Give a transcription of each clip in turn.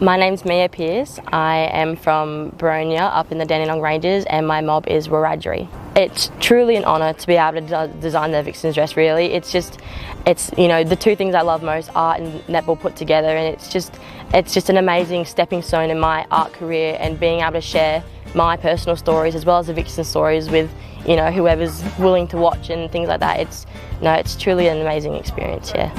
My name's Miah Pearce. I am from Boronia up in the Dandenong Ranges and my mob is Wiradjuri. It's truly an honour to be able to design the Vixen's dress really. It's you know, the two things I love most, art and netball put together, and it's just an amazing stepping stone in my art career and being able to share my personal stories as well as the Vixen stories with, you know, whoever's willing to watch and things like that. It's truly an amazing experience, yeah.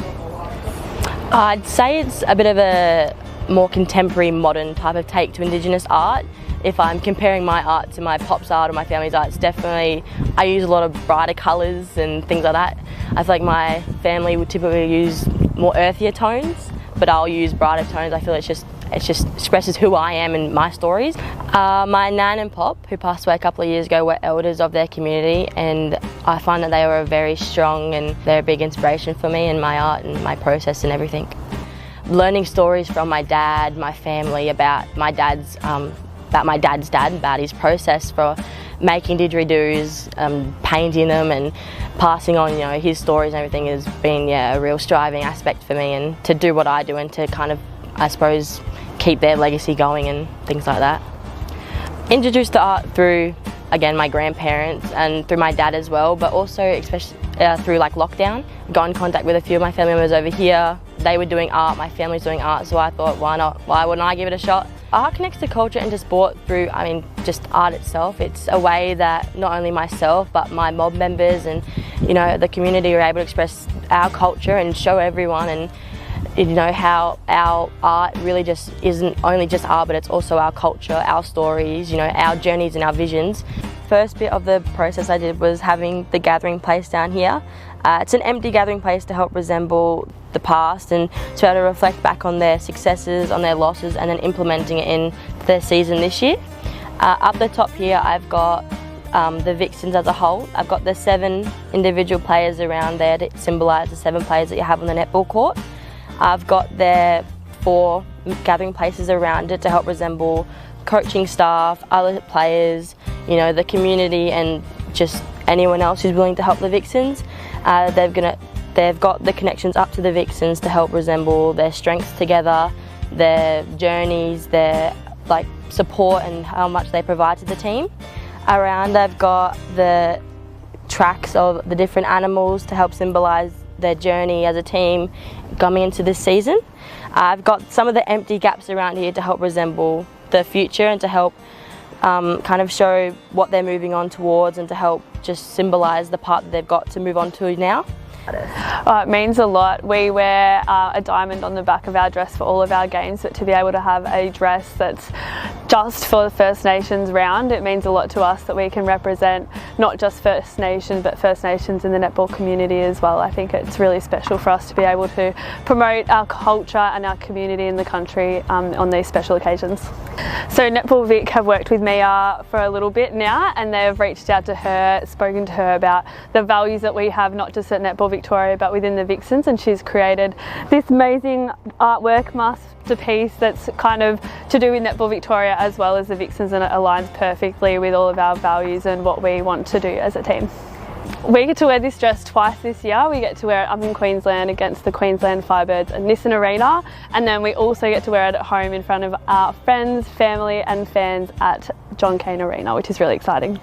I'd say it's a bit of a more contemporary, modern type of take to Indigenous art. If I'm comparing my art to my pop's art or my family's art, it's definitely, I use a lot of brighter colours and things like that. I feel like my family would typically use more earthier tones, but I'll use brighter tones. I feel it just expresses who I am and my stories. My nan and pop, who passed away a couple of years ago, were elders of their community, and I find that they were very strong and they're a big inspiration for me in my art and my process and everything. Learning stories from my dad, my family, about my dad's dad, about his process for making didgeridoos, painting them and passing on, you know, his stories and everything has been, yeah, a real striving aspect for me, and to do what I do and to kind of, I suppose, keep their legacy going and things like that. Introduced to art through, again, my grandparents and through my dad as well, but also especially through like lockdown. Got in contact with a few of my family members over here. They were doing art, my family's doing art, so I thought, why not? Why wouldn't I give it a shot? Art connects to culture and to sport through, just art itself. It's a way that not only myself, but my mob members and, you know, the community are able to express our culture and show everyone, and, you know, how our art really just isn't only just art, but it's also our culture, our stories, you know, our journeys and our visions. First bit of the process I did was having the gathering place down here. It's an empty gathering place to help resemble the past and to be able to reflect back on their successes, on their losses, and then implementing it in their season this year. Up the top here I've got the Vixens as a whole. I've got the 7 individual players around there to symbolise the 7 players that you have on the netball court. I've got their 4 gathering places around it to help resemble coaching staff, other players, you know, the community and just anyone else who's willing to help the Vixens. They've got the connections up to the Vixens to help resemble their strengths together, their journeys, their support and how much they provide to the team. Around they've got the tracks of the different animals to help symbolise their journey as a team coming into this season. I've got some of the empty gaps around here to help resemble the future and to help kind of show what they're moving on towards and to help just symbolise the part that they've got to move on to now. It means a lot. We wear a diamond on the back of our dress for all of our games, but to be able to have a dress that's just for the First Nations round, it means a lot to us that we can represent not just First Nations but First Nations in the netball community as well. I think it's really special for us to be able to promote our culture and our community in the country on these special occasions. So Netball Vic have worked with Miah for a little bit now, and they've reached out to her, spoken to her about the values that we have not just at Netball Victoria but within the Vixens, and she's created this amazing artwork masterpiece that's kind of to do with Netball Victoria as well as the Vixens, and it aligns perfectly with all of our values and what we want to do as a team. We get to wear this dress twice this year. We get to wear it up in Queensland against the Queensland Firebirds at Nissan Arena, and then we also get to wear it at home in front of our friends, family and fans at John Cain Arena, which is really exciting.